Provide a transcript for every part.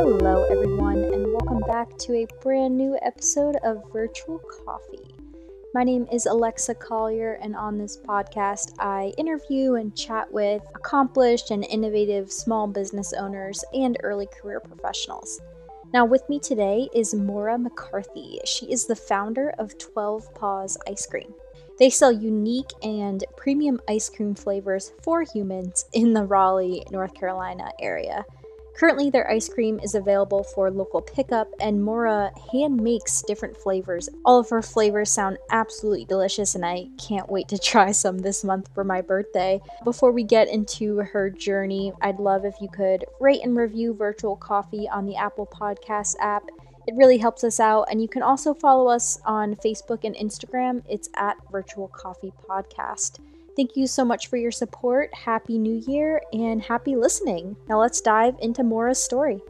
Hello, everyone, and welcome back to a brand new episode of Virtual Coffee. My name is Alexa Collier, and on this podcast, I interview and chat with accomplished and innovative small business owners and early career professionals. Now, with me today is Maura McCarthy. She is the founder of 12 Paws Ice Cream. They sell unique and premium ice cream flavors for humans in the Raleigh, North Carolina area. Currently, their ice cream is available for local pickup, and Maura hand makes different flavors. All of her flavors sound absolutely delicious, and I can't wait to try some this month for my birthday. Before we get into her journey, I'd love if you could rate and review Virtual Coffee on the Apple Podcasts app. It really helps us out, and you can also follow us on Facebook and Instagram. It's at Virtual Coffee Podcast. Thank you so much for your support. Happy New Year and happy listening. Now let's dive into Maura's story.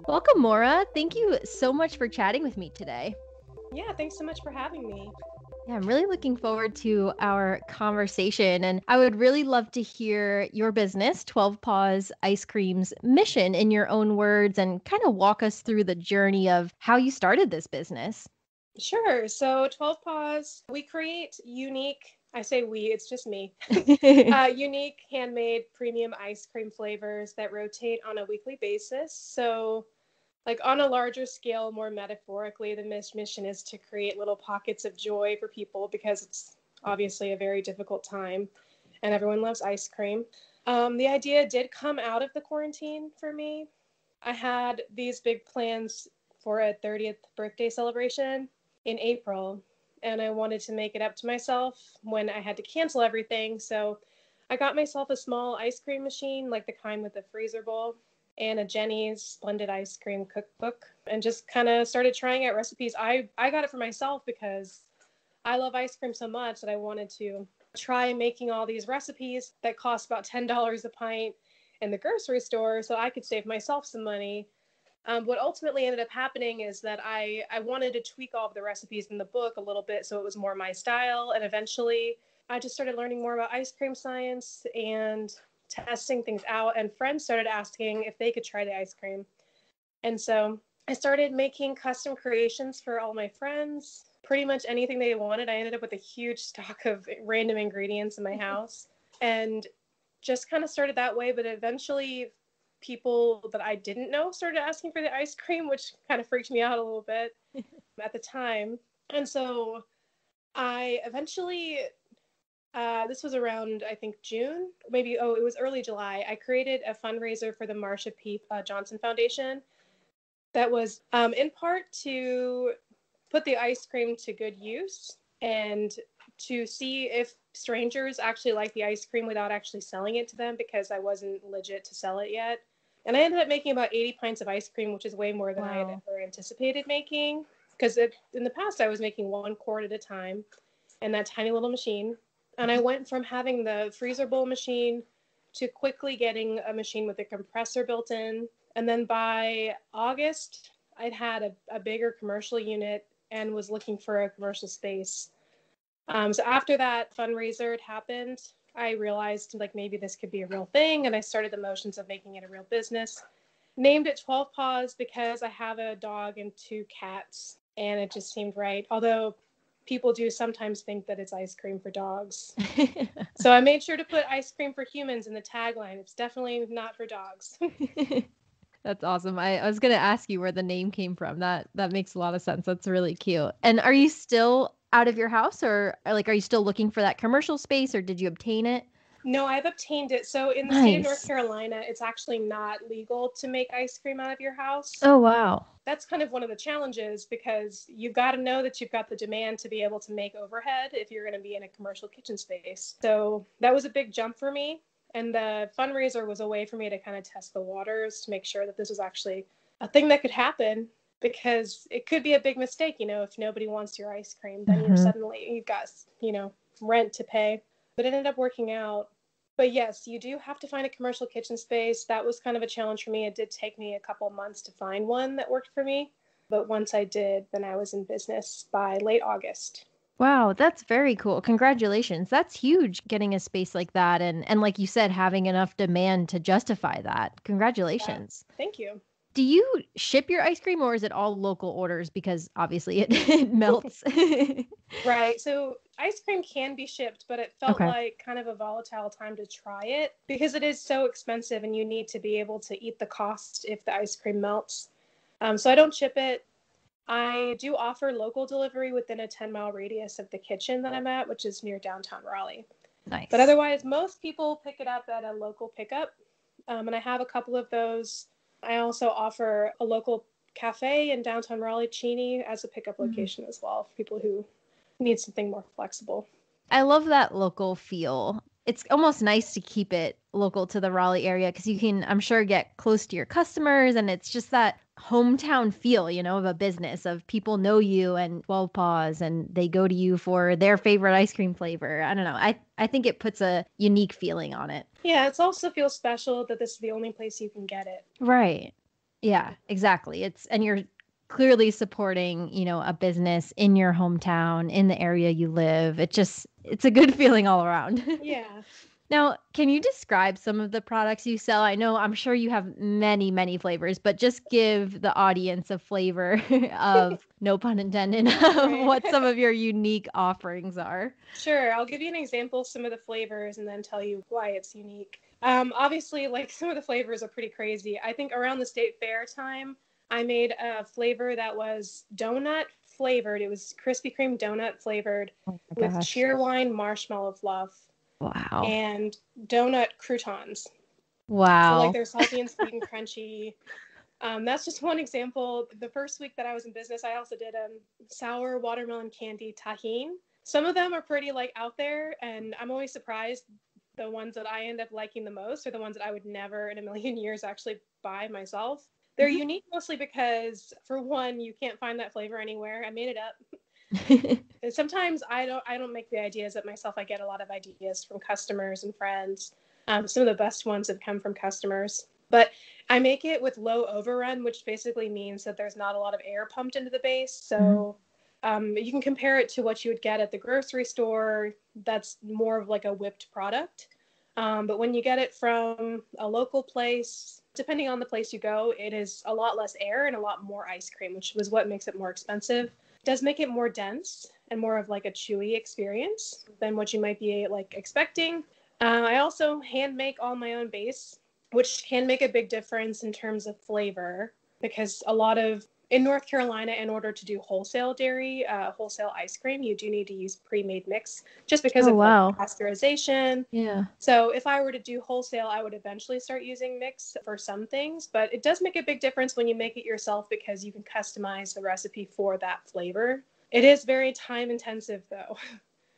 Welcome, Maura. Thank you so much for chatting with me today. Yeah, thanks so much for having me. Yeah, I'm really looking forward to our conversation, and I would really love to hear your business, 12 Paws Ice Cream's mission in your own words, and kind of walk us through the journey of how you started this business. Sure. So 12 Paws, we create unique, I say we, it's just me, unique handmade premium ice cream flavors that rotate on a weekly basis. So like on a larger scale, more metaphorically, the mission is to create little pockets of joy for people because it's obviously a very difficult time and everyone loves ice cream. The idea did come out of the quarantine for me. I had these big plans for a 30th birthday celebration in April, and I wanted to make it up to myself when I had to cancel everything. So I got myself a small ice cream machine, like the kind with the freezer bowl, and a Jenny's Splendid Ice Cream cookbook, and just kind of started trying out recipes. I got it for myself because I love ice cream so much that I wanted to try making all these recipes that cost about $10 a pint in the grocery store so I could save myself some money. What ultimately ended up happening is that I wanted to tweak all of the recipes in the book a little bit so it was more my style, and eventually I just started learning more about ice cream science and testing things out, and friends started asking if they could try the ice cream. And so I started making custom creations for all my friends, pretty much anything they wanted. I ended up with a huge stock of random ingredients in my house and just kind of started that way. But eventually people that I didn't know started asking for the ice cream, which kind of freaked me out a little bit at the time. And so I eventually this was around, I think, June, maybe, it was early July. I created a fundraiser for the Marsha P. Johnson Foundation that was in part to put the ice cream to good use and to see if strangers actually like the ice cream without actually selling it to them, because I wasn't legit to sell it yet. And I ended up making about 80 pints of ice cream, which is way more than I had ever anticipated making, because in the past I was making 1 quart at a time in that tiny little machine. And I went from having the freezer bowl machine to quickly getting a machine with a compressor built in. And then by August, I'd had a bigger commercial unit and was looking for a commercial space. So after that fundraiser had happened, I realized like maybe this could be a real thing. And I started the motions of making it a real business. Named it 12 Paws because I have a dog and 2 cats. And it just seemed right. Although people do sometimes think that it's ice cream for dogs. So I made sure to put ice cream for humans in the tagline. It's definitely not for dogs. That's awesome. I was going to ask you where the name came from. That makes a lot of sense. That's really cute. And are you still out of your house, or like, are you still looking for that commercial space, or did you obtain it? No, I've obtained it. So in the state of North Carolina, it's actually not legal to make ice cream out of your house. Oh, wow. That's kind of one of the challenges, because you've got to know that you've got the demand to be able to make overhead if you're going to be in a commercial kitchen space. So that was a big jump for me. And the fundraiser was a way for me to kind of test the waters to make sure that this was actually a thing that could happen, because it could be a big mistake, if nobody wants your ice cream, then you've got, rent to pay. But it ended up working out. But yes, you do have to find a commercial kitchen space. That was kind of a challenge for me. It did take me a couple of months to find one that worked for me. But once I did, then I was in business by late August. Wow, that's very cool. Congratulations. That's huge getting a space like that and like you said, having enough demand to justify that. Yeah. Congratulations. Thank you. Do you ship your ice cream or is it all local orders because obviously it melts? Right. So ice cream can be shipped, but it felt Okay. like kind of a volatile time to try it because it is so expensive and you need to be able to eat the cost if the ice cream melts. So I don't ship it. I do offer local delivery within a 10-mile radius of the kitchen that I'm at, which is near downtown Raleigh. But Nice. otherwise, most people pick it up at a local pickup. And I have a couple of those. I also offer a local cafe in downtown Raleigh, Cheney, as a pickup Mhm. location as well for people who need something more flexible. I love that local feel. It's almost nice to keep it local to the Raleigh area because you can, I'm sure, get close to your customers and it's just that hometown feel, of a business of people know you and 12 Paws and they go to you for their favorite ice cream flavor. I don't know. I think it puts a unique feeling on it. Yeah, it also feels special that this is the only place you can get it. Right. Yeah, exactly. And you're clearly supporting, a business in your hometown, in the area you live. It's a good feeling all around. Yeah. Now, can you describe some of the products you sell? I'm sure you have many, many flavors, but just give the audience a flavor of, no pun intended, of Right. what some of your unique offerings are. Sure, I'll give you an example of some of the flavors and then tell you why it's unique. Obviously, like some of the flavors are pretty crazy. I think around the state fair time, I made a flavor that was donut flavored. It was Krispy Kreme donut flavored Oh my with gosh. cheerwine marshmallow fluff Wow. and donut croutons. So like Wow. they're salty and sweet and crunchy. That's just one example. The first week that I was in business, I also did sour watermelon candy tahine. Some of them are pretty like out there, and I'm always surprised. The ones that I end up liking the most are the ones that I would never in a million years actually buy myself. They're unique mostly because, for one, you can't find that flavor anywhere. I made it up. And sometimes I don't make the ideas up myself. I get a lot of ideas from customers and friends. Some of the best ones have come from customers. But I make it with low overrun, which basically means that there's not a lot of air pumped into the base. Mhm. So you can compare it to what you would get at the grocery store. That's more of like a whipped product. But when you get it from a local place, depending on the place you go, it is a lot less air and a lot more ice cream, which was what makes it more expensive. It does make it more dense and more of like a chewy experience than what you might be like expecting. I also hand make all my own base, which can make a big difference in terms of flavor because a lot of in North Carolina, in order to do wholesale dairy, wholesale ice cream, you do need to use pre-made mix just because Oh, of like wow. pasteurization. Yeah. So if I were to do wholesale, I would eventually start using mix for some things, but it does make a big difference when you make it yourself because you can customize the recipe for that flavor. It is very time intensive though.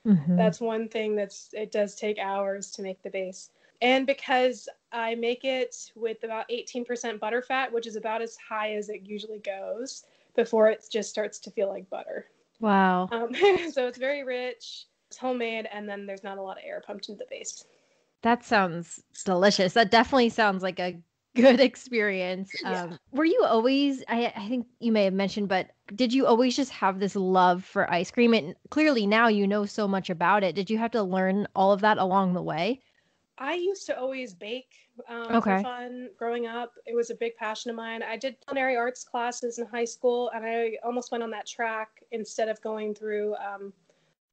Mhm. That's one thing it does take hours to make the base. And because I make it with about 18% butter fat, which is about as high as it usually goes before it just starts to feel like butter. Wow. Um, so it's very rich, it's homemade, and then there's not a lot of air pumped into the base. That sounds delicious. That definitely sounds like a good experience. Yeah. Were you always, I think you may have mentioned, but did you always just have this love for ice cream? And clearly now you know so much about it. Did you have to learn all of that along the way? I used to always bake for Okay. fun growing up. It was a big passion of mine. I did culinary arts classes in high school, and I almost went on that track instead of going through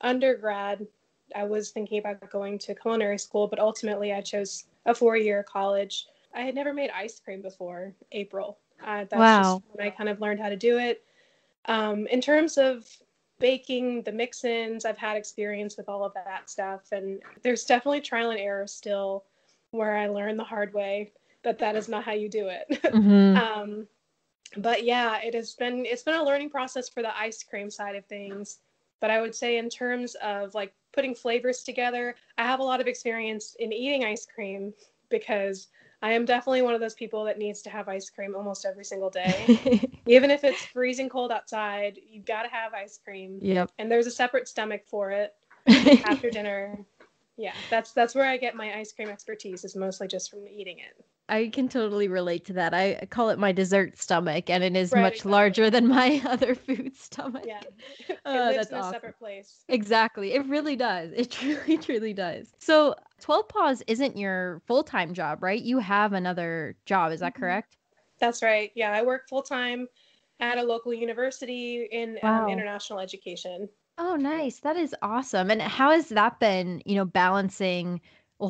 undergrad. I was thinking about going to culinary school, but ultimately I chose a 4-year college. I had never made ice cream before April. That's just Wow. when I kind of learned how to do it. In terms of baking, the mix-ins, I've had experience with all of that stuff, and there's definitely trial and error still, where I learned the hard way that that is not how you do it. Hmm. um, but yeah, it's been a learning process for the ice cream side of things. But I would say in terms of like putting flavors together, I have a lot of experience in eating ice cream because I am definitely one of those people that needs to have ice cream almost every single day. Even if it's freezing cold outside, you've got to have ice cream. Yep. And there's a separate stomach for it after dinner. Yeah, that's where I get my ice cream expertise is mostly just from eating it. I can totally relate to that. I call it my dessert stomach, and it is Right, much exactly. larger than my other food stomach. Yeah. It lives That's in a awesome. separate place. Exactly. It really does. It truly, truly does. So 12 Paws isn't your full-time job, right? You have another job. Is that correct? That's right. Yeah, I work full time at a local university in Wow. international education. Oh, nice. That is awesome. And how has that been, balancing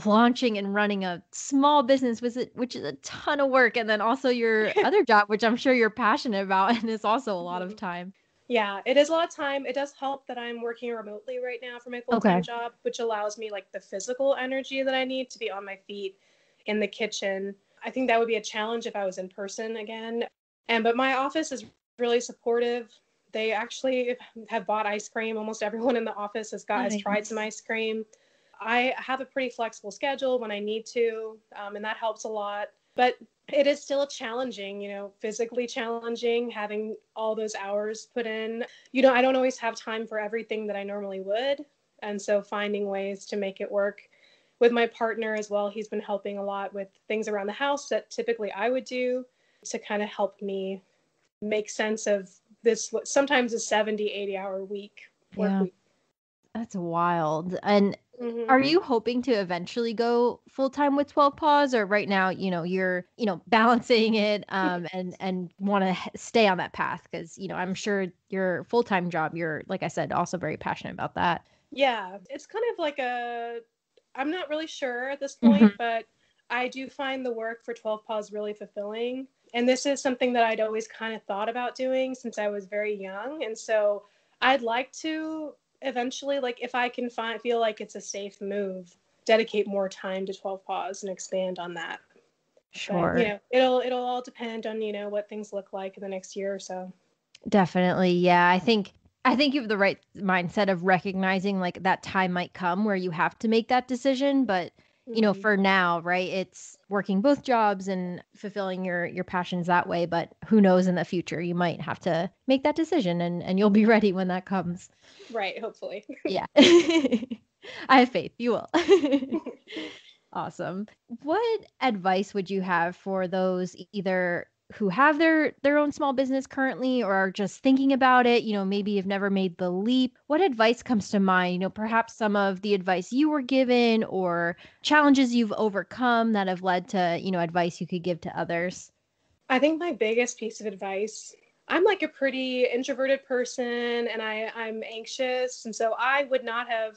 launching and running a small business, which is a ton of work, and then also your other job, which I'm sure you're passionate about and is also a lot of Mhm. time. Yeah, it is a lot of time. It does help that I'm working remotely right now for my full-time Okay. job, which allows me like the physical energy that I need to be on my feet in the kitchen. I think that would be a challenge if I was in person again. But my office is really supportive. They actually have bought ice cream. Almost everyone in the office has tried some Nice. ice cream. I have a pretty flexible schedule when I need to, and that helps a lot. But it is still challenging, physically challenging, having all those hours put in. I don't always have time for everything that I normally would. And so finding ways to make it work with my partner as well. He's been helping a lot with things around the house that typically I would do to kind of help me make sense of this, sometimes a 70, 80-hour work Yeah. week. That's wild. And Hmm. are you hoping to eventually go full time with 12 Paws, or right now, you're, balancing it and want to stay on that path because, I'm sure your full-time job, you're, like I said, also very passionate about that. Yeah, it's kind of like I'm not really sure at this Mhm. point, but I do find the work for 12 Paws really fulfilling. And this is something that I'd always kind of thought about doing since I was very young. And so I'd like to eventually, like, if I can feel like it's a safe move, dedicate more time to 12 Paws and expand on that. But, Sure. it'll all depend on, what things look like in the next year or so. Definitely. Yeah. I think you have the right mindset of recognizing like that time might come where you have to make that decision, but Hmm. for now, right? It's working both jobs and fulfilling your passions that way, but who knows in the future, you might have to make that decision and you'll be ready when that comes. Right, hopefully. Yeah. I have faith you will. Awesome. What advice would you have for those either who have their own small business currently or are just thinking about it, maybe have never made the leap? What advice comes to mind? Perhaps some of the advice you were given or challenges you've overcome that have led to, advice you could give to others. I think my biggest piece of advice, I'm like a pretty introverted person and I'm anxious. And so I would not have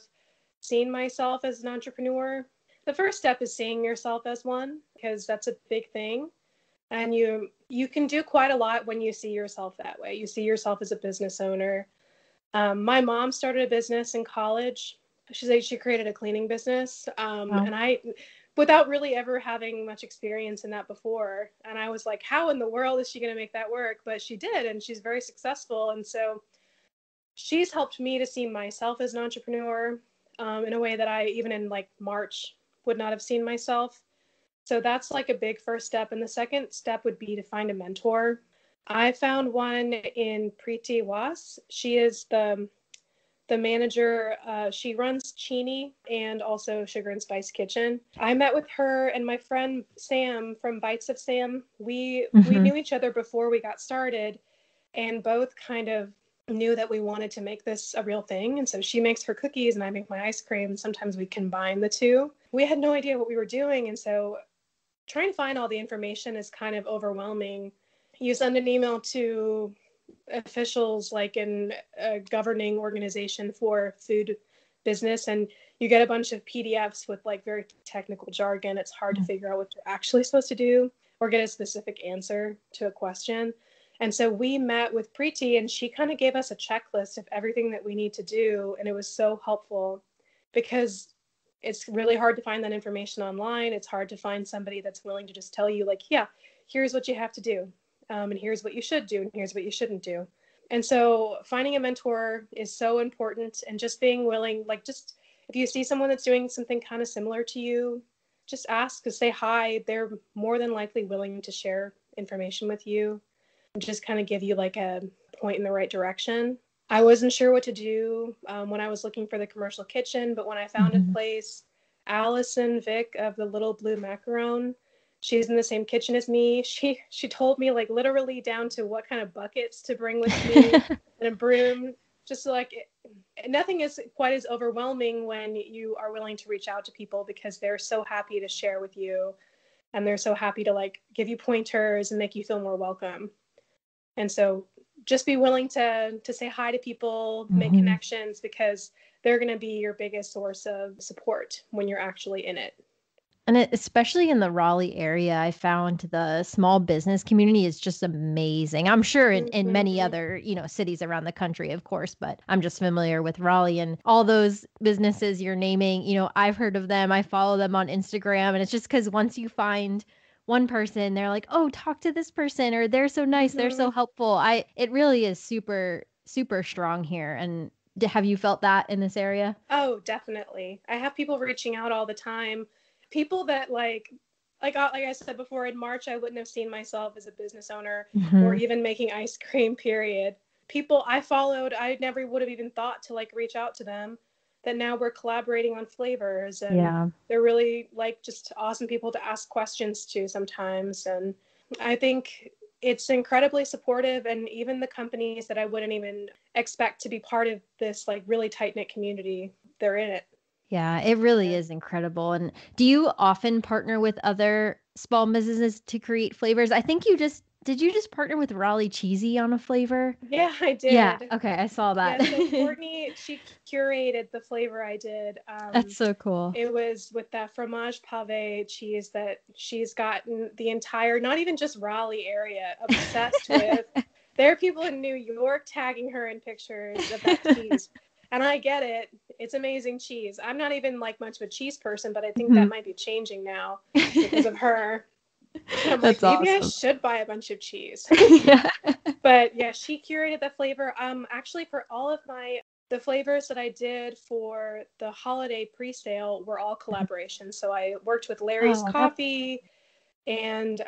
seen myself as an entrepreneur. The first step is seeing yourself as one, because that's a big thing. And you can do quite a lot when you see yourself that way. You see yourself as a business owner. My mom started a business in college. She created a cleaning business, Wow. and without really ever having much experience in that before. And I was like, how in the world is she going to make that work? But she did, and she's very successful. And so she's helped me to see myself as an entrepreneur in a way that I, even in like March, would not have seen myself. So that's like a big first step. And the second step would be to find a mentor. I found one in Preeti Was. She is the manager. She runs Chini and also Sugar and Spice Kitchen. I met with her and my friend Sam from Bites of Sam. We Hmm. knew each other before we got started, and both kind of knew that we wanted to make this a real thing. And so she makes her cookies and I make my ice cream. Sometimes we combine the two. We had no idea what we were doing, and so trying to find all the information is kind of overwhelming. You send an email to officials like in a governing organization for food business, and you get a bunch of PDFs with like very technical jargon. It's hard to figure out what you're actually supposed to do or get a specific answer to a question. And so we met with Preeti and she kind of gave us a checklist of everything that we need to do. And it was so helpful because it's really hard to find that information online. It's hard to find somebody that's willing to just tell you, like, yeah, here's what you have to do, and here's what you should do, and here's what you shouldn't do. And so finding a mentor is so important, and just being willing, like, just if you see someone that's doing something kind of similar to you, just ask, to say hi. They're more than likely willing to share information with you and just kind of give you like a point in the right direction. I wasn't sure what to do when I was looking for the commercial kitchen, but when I found a Hmm. place, Allison Vick of the Little Blue Macaron, She's in the same kitchen as me. She told me like literally down to what kind of buckets to bring with me and a broom. Just like nothing is quite as overwhelming when you are willing to reach out to people because they're so happy to share with you and they're so happy to like give you pointers and make you feel more welcome. And so just be willing to say hi to people, make connections, because they're going to be your biggest source of support when you're actually in it. And especially in the Raleigh area, I found the small business community is just amazing. I'm sure in many other, cities around the country, of course, but I'm just familiar with Raleigh and all those businesses you're naming. I've heard of them. I follow them on Instagram. And it's just because once you find one person, they're like, oh, talk to this person, or they're so nice. They're so helpful. It really is super, super strong here. And have you felt that in this area? Oh, definitely. I have people reaching out all the time. People that like I said before, in March, I wouldn't have seen myself as a business owner or even making ice cream, period. People I followed, I never would have even thought to like reach out to them, that now we're collaborating on flavors, and they're really like just awesome people to ask questions to sometimes. And I think it's incredibly supportive, and even the companies that I wouldn't even expect to be part of this like really tight-knit community, they're in it. Yeah, it really is incredible. And do you often partner with other small businesses to create flavors? I think did you just partner with Raleigh Cheesy on a flavor? Yeah, I did. Yeah, okay, I saw that. Yeah, so Courtney, she curated the flavor I did. That's so cool. It was with that fromage pave cheese that she's gotten the entire, not even just Raleigh area, obsessed with. There are people in New York tagging her in pictures of that cheese. And I get it. It's amazing cheese. I'm not even like much of a cheese person, but I think that might be changing now because of her. And I'm like, maybe awesome. I should buy a bunch of cheese. Yeah. But yeah, she curated the flavor. Actually, for all of the flavors that I did for the holiday pre-sale were all collaborations. So I worked with Larry's Coffee and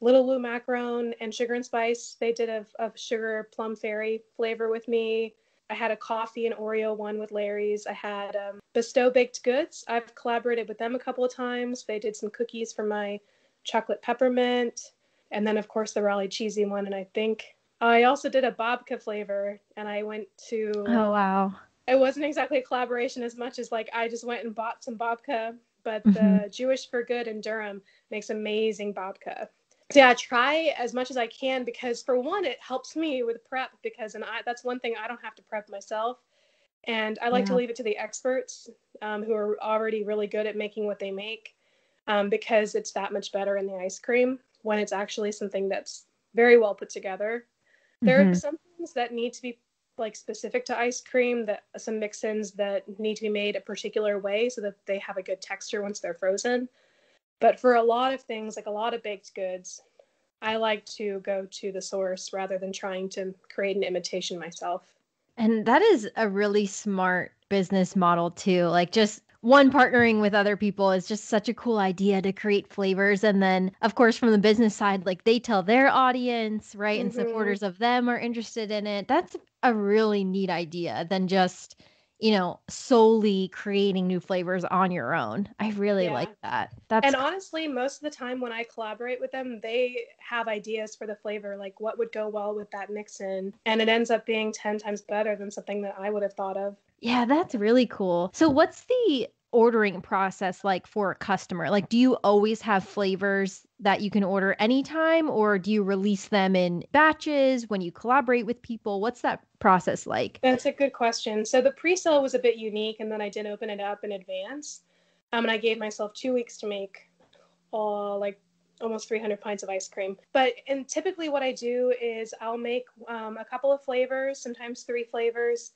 Little Lou Macaron and Sugar and Spice. They did a sugar plum fairy flavor with me. I had a coffee and Oreo one with Larry's. I had Bestow Baked Goods. I've collaborated with them a couple of times. They did some cookies for my chocolate peppermint. And then, of course, the Raleigh Cheesy one. And I think I also did a babka flavor. And I went to... Oh, wow. It wasn't exactly a collaboration as much as, like, I just went and bought some babka. But the Jewish for Good in Durham makes amazing babka. So yeah, I try as much as I can because, for one, it helps me with prep because that's one thing I don't have to prep myself. And I like to leave it to the experts who are already really good at making what they make because it's that much better in the ice cream when it's actually something that's very well put together. There are some things that need to be like specific to ice cream, that some mix-ins that need to be made a particular way so that they have a good texture once they're frozen. But for a lot of things, like a lot of baked goods, I like to go to the source rather than trying to create an imitation myself. And that is a really smart business model too. Like just one, partnering with other people is just such a cool idea to create flavors. And then, of course, from the business side, like they tell their audience, right? And supporters of them are interested in it. That's a really neat idea than just, solely creating new flavors on your own. I really like that. And honestly, most of the time when I collaborate with them, they have ideas for the flavor, like what would go well with that mix-in. And it ends up being 10 times better than something that I would have thought of. Yeah, that's really cool. So what's the ordering process like for a customer? Like, do you always have flavors that you can order anytime, or do you release them in batches when you collaborate with people? What's that process like? That's a good question. So the pre-sale was a bit unique, and then I did open it up in advance. And I gave myself 2 weeks to make almost 300 pints of ice cream. And typically what I do is I'll make a couple of flavors, sometimes 3 flavors,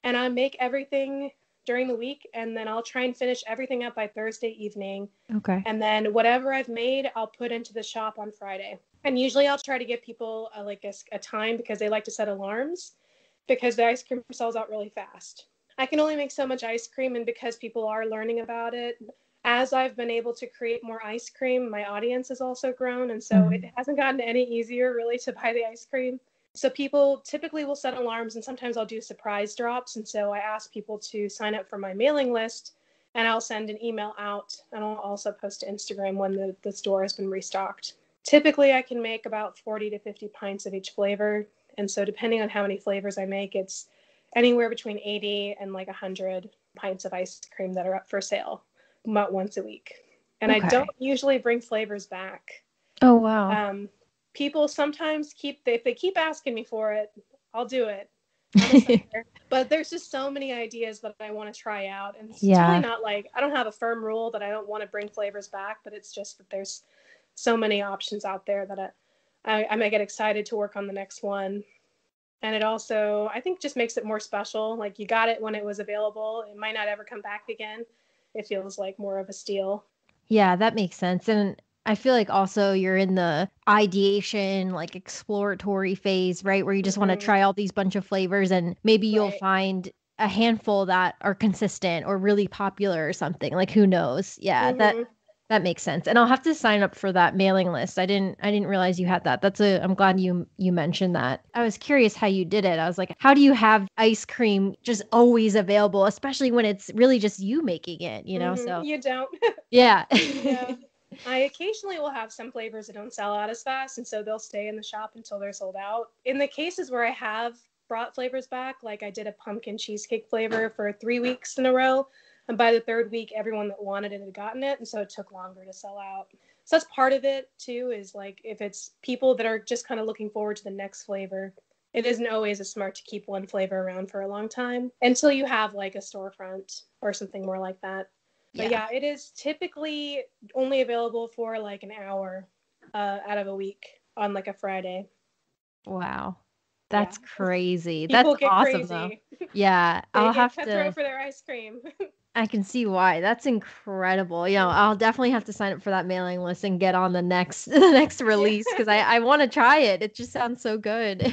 and I make everything during the week, and then I'll try and finish everything up by Thursday evening. Okay. And then whatever I've made, I'll put into the shop on Friday. And usually I'll try to give people a time because they like to set alarms because the ice cream sells out really fast. I can only make so much ice cream, and because people are learning about it, as I've been able to create more ice cream, my audience has also grown, and so it hasn't gotten any easier really to buy the ice cream. So people typically will set alarms, and sometimes I'll do surprise drops. And so I ask people to sign up for my mailing list and I'll send an email out, and I'll also post to Instagram when the store has been restocked. Typically, I can make about 40 to 50 pints of each flavor. And so depending on how many flavors I make, it's anywhere between 80 and like 100 pints of ice cream that are up for sale about once a week. And I don't usually bring flavors back. Oh, wow. People sometimes if they keep asking me for it, I'll do it. I'm a sucker. But there's just so many ideas that I want to try out. And it's really not like, I don't have a firm rule that I don't want to bring flavors back, but it's just that there's so many options out there that I might get excited to work on the next one. And it also, I think, just makes it more special. Like, you got it when it was available. It might not ever come back again. It feels like more of a steal. Yeah, that makes sense. And I feel like also you're in the ideation, like exploratory phase, right? Where you just want to try all these bunch of flavors and maybe you'll find a handful that are consistent or really popular or something. Like, who knows? Yeah, that makes sense. And I'll have to sign up for that mailing list. I didn't realize you had that. I'm glad you mentioned that. I was curious how you did it. I was like, how do you have ice cream just always available, especially when it's really just you making it, you know? So you don't. yeah. Yeah. I occasionally will have some flavors that don't sell out as fast, and so they'll stay in the shop until they're sold out. In the cases where I have brought flavors back, like I did a pumpkin cheesecake flavor for 3 weeks in a row, and by the third week, everyone that wanted it had gotten it, and so it took longer to sell out. So that's part of it, too, is like if it's people that are just kind of looking forward to the next flavor, it isn't always as smart to keep one flavor around for a long time until you have like a storefront or something more like that. But yeah, it is typically only available for like an hour out of a week on like a Friday. Wow. That's crazy. People That's get awesome, crazy. though. Yeah, They I'll get have cutthroat to. for their ice cream. I can see why. That's incredible. You know, I'll definitely have to sign up for that mailing list and get on the next the next release because I want to try it. It just sounds so good.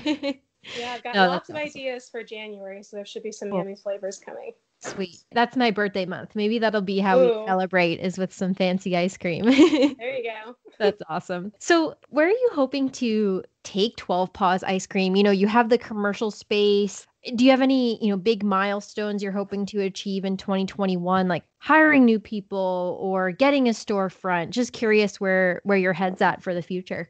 Yeah, I've got No, lots that's of awesome. ideas for January, so there should be some Cool. yummy flavors coming. Sweet. That's my birthday month. Maybe that'll be how we Ooh, celebrate is with some fancy ice cream. there you go. That's awesome. So, where are you hoping to take 12 Paws Ice Cream? You know, you have the commercial space. Do you have any, big milestones you're hoping to achieve in 2021, like hiring new people or getting a storefront? Just curious where your head's at for the future.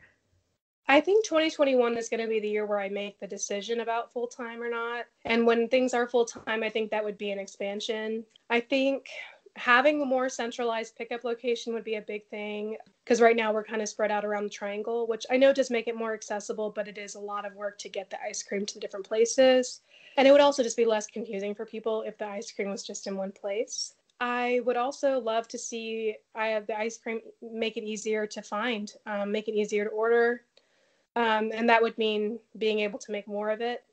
I think 2021 is going to be the year where I make the decision about full-time or not. And when things are full-time, I think that would be an expansion. I think having a more centralized pickup location would be a big thing because right now we're kind of spread out around the triangle, which I know does make it more accessible, but it is a lot of work to get the ice cream to the different places. And it would also just be less confusing for people if the ice cream was just in one place. I would also love to see the ice cream make it easier to find, make it easier to order. And that would mean being able to make more of it.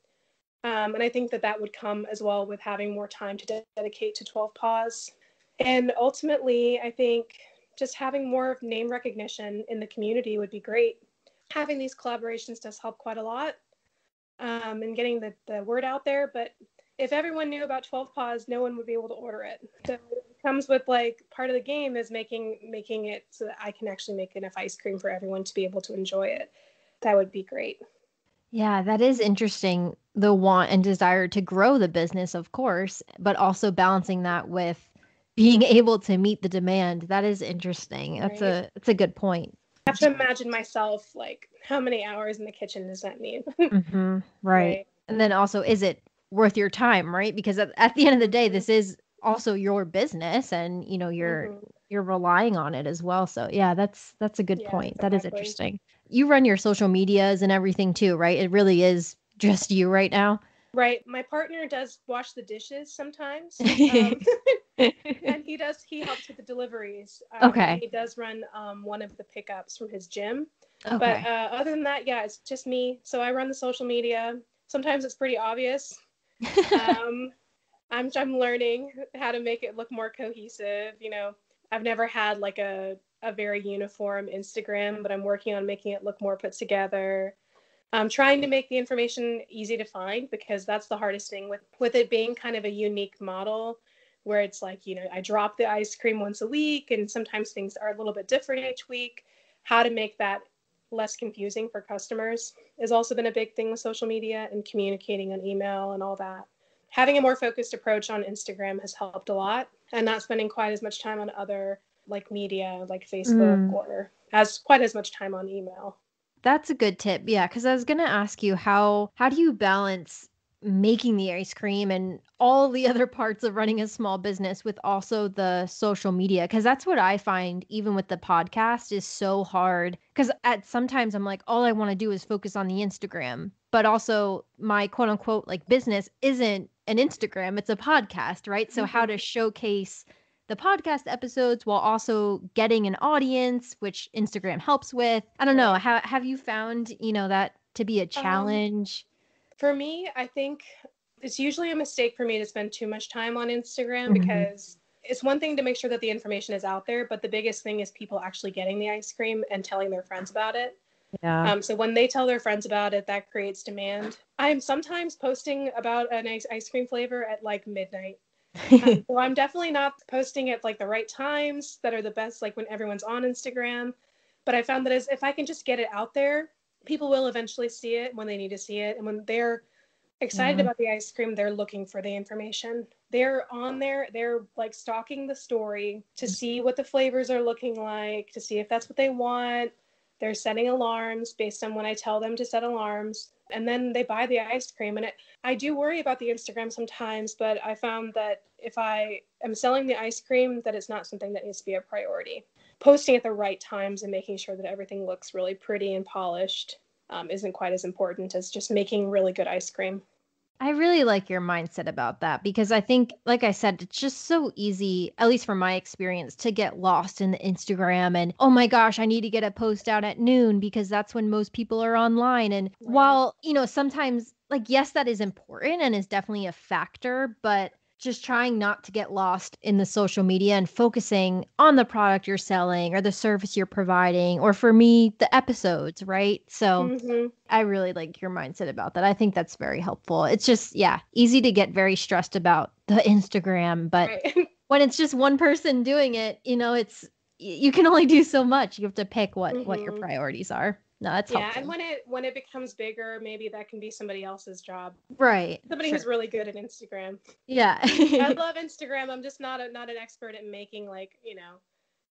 And I think that would come as well with having more time to dedicate to 12 Paws. And ultimately, I think just having more of name recognition in the community would be great. Having these collaborations does help quite a lot and getting the word out there. But if everyone knew about 12 Paws, no one would be able to order it. So it comes with like part of the game is making it so that I can actually make enough ice cream for everyone to be able to enjoy it. That would be great. Yeah, that is interesting. The want and desire to grow the business, of course, but also balancing that with being able to meet the demand. That is interesting. Right. That's a good point. I have to imagine myself like how many hours in the kitchen does that mean? Right. And then also, is it worth your time, right? Because at the end of the day, this is also your business and you're relying on it as well. So yeah, that's a good point. Exactly. That is interesting. You run your social medias and everything too, right? It really is just you right now. Right. My partner does wash the dishes sometimes. And he helps with the deliveries. Okay. He does run one of the pickups from his gym. Okay. But other than that, yeah, it's just me. So I run the social media. Sometimes it's pretty obvious. I'm learning how to make it look more cohesive. I've never had like a very uniform Instagram, but I'm working on making it look more put together. I'm trying to make the information easy to find because that's the hardest thing with it being kind of a unique model where it's like, I drop the ice cream once a week and sometimes things are a little bit different each week. How to make that less confusing for customers has also been a big thing with social media and communicating on email and all that. Having a more focused approach on Instagram has helped a lot. and not spending quite as much time on other like media like Facebook or quite as much time on email. That's a good tip. Yeah, because I was gonna ask you how do you balance making the ice cream and all the other parts of running a small business with also the social media? Because that's what I find even with the podcast is so hard. Because at sometimes I'm like, all I want to do is focus on the Instagram, but also my quote unquote like business isn't an Instagram, it's a podcast, right? So how to showcase the podcast episodes while also getting an audience, which Instagram helps with. I don't know. Have you found, that to be a challenge? For me, I think it's usually a mistake for me to spend too much time on Instagram because it's one thing to make sure that the information is out there, but the biggest thing is people actually getting the ice cream and telling their friends about it. Yeah. So when they tell their friends about it, that creates demand. I'm sometimes posting about an ice cream flavor at like midnight. So I'm definitely not posting at like the right times that are the best, like when everyone's on Instagram. But I found that if I can just get it out there, people will eventually see it when they need to see it. And when they're excited about the ice cream, they're looking for the information. They're on there, they're like stalking the story to see what the flavors are looking like, to see if that's what they want. They're setting alarms based on when I tell them to set alarms. And then they buy the ice cream. And I do worry about the Instagram sometimes, but I found that if I am selling the ice cream, that it's not something that needs to be a priority. Posting at the right times and making sure that everything looks really pretty and polished isn't quite as important as just making really good ice cream. I really like your mindset about that because I think, like I said, it's just so easy, at least from my experience, to get lost in the Instagram and, oh my gosh, I need to get a post out at noon because that's when most people are online. And while, sometimes, like, yes, that is important and is definitely a factor, but just trying not to get lost in the social media and focusing on the product you're selling or the service you're providing, or for me, the episodes, right? So I really like your mindset about that. I think that's very helpful. It's just, yeah, easy to get very stressed about the Instagram, but when it's just one person doing it, you can only do so much. You have to pick what your priorities are. No, that's helpful. And when it becomes bigger, maybe that can be somebody else's job. Right. Somebody who's really good at Instagram. Yeah. I love Instagram. I'm just not an expert at making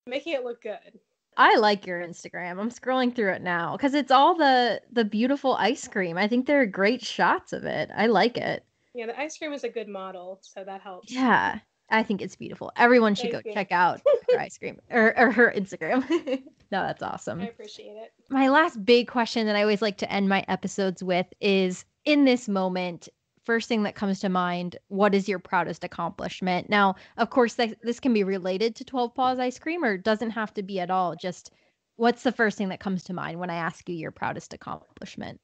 making it look good. I like your Instagram. I'm scrolling through it now because it's all the beautiful ice cream. I think there are great shots of it. I like it. Yeah, the ice cream is a good model, so that helps. Yeah, I think it's beautiful. Everyone should go check out her ice cream or her Instagram. No, that's awesome. I appreciate it. My last big question that I always like to end my episodes with is, in this moment, first thing that comes to mind, what is your proudest accomplishment? Now, of course, this can be related to 12 Paws Ice Cream or doesn't have to be at all. Just what's the first thing that comes to mind when I ask you your proudest accomplishment?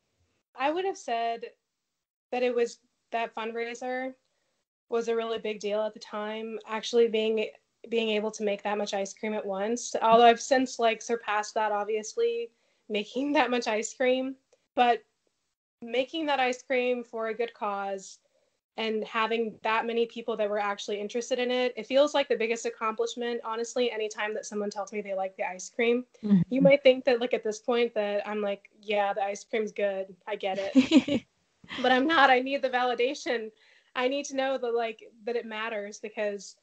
I would have said that it was that fundraiser was a really big deal at the time. Actually being able to make that much ice cream at once. Although I've since surpassed that, obviously, making that much ice cream. But making that ice cream for a good cause and having that many people that were actually interested in it, it feels like the biggest accomplishment, honestly, anytime that someone tells me they like the ice cream. You might think that at this point that I'm like, yeah, the ice cream's good. I get it. But I'm not. I need the validation. I need to know that it matters because,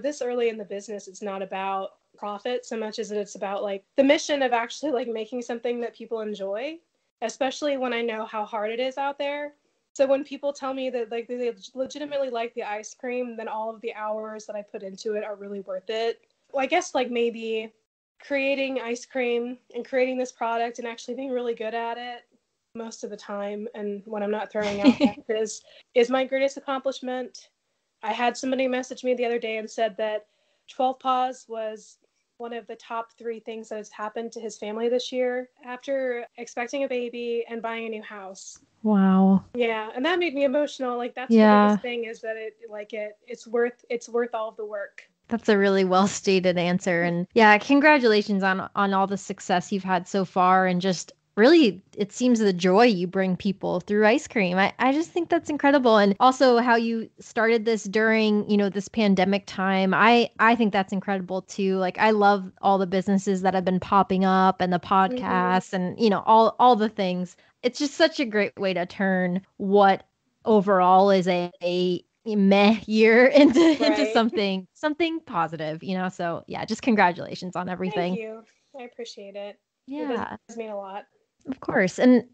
this early in the business, it's not about profit so much as it's about the mission of actually making something that people enjoy, especially when I know how hard it is out there. So when people tell me that they legitimately like the ice cream, then all of the hours that I put into it are really worth it. Well, I guess maybe creating ice cream and creating this product and actually being really good at it most of the time, and when I'm not throwing out is my greatest accomplishment. I had somebody message me the other day and said that 12 Paws was one of the top 3 things that has happened to his family this year after expecting a baby and buying a new house. Wow. Yeah, and that made me emotional. That's the biggest thing, is that it's worth all of the work. That's a really well stated answer. And yeah, congratulations on all the success you've had so far, and just really, it seems the joy you bring people through ice cream. I just think that's incredible. And also how you started this during, this pandemic time. I think that's incredible too. I love all the businesses that have been popping up and the podcasts and, all the things. It's just such a great way to turn what overall is a meh year into Right. something positive, so yeah, just congratulations on Thank everything. you. I appreciate it. It Yeah, does mean a lot. of course. And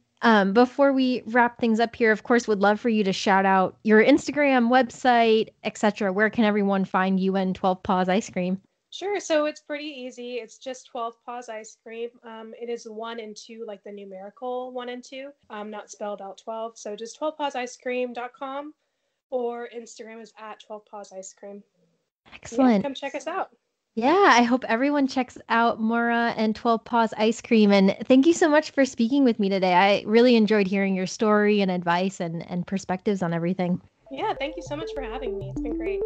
before we wrap things up here, of course, would love for you to shout out your Instagram, website, etc. Where can everyone find you and 12 Paws Ice Cream? Sure. So it's pretty easy. It's just 12 Paws Ice Cream. It is 1 and 2, like the numerical 1 and 2, not spelled out 12. So just 12pawsicecream.com, or Instagram is at 12 Paws Ice Cream. Yeah, Excellent. come check us out. Yeah, I hope everyone checks out Maura and 12 Paws Ice Cream. And thank you so much for speaking with me today. I really enjoyed hearing your story and advice and perspectives on everything. Yeah, thank you so much for having me. It's been great.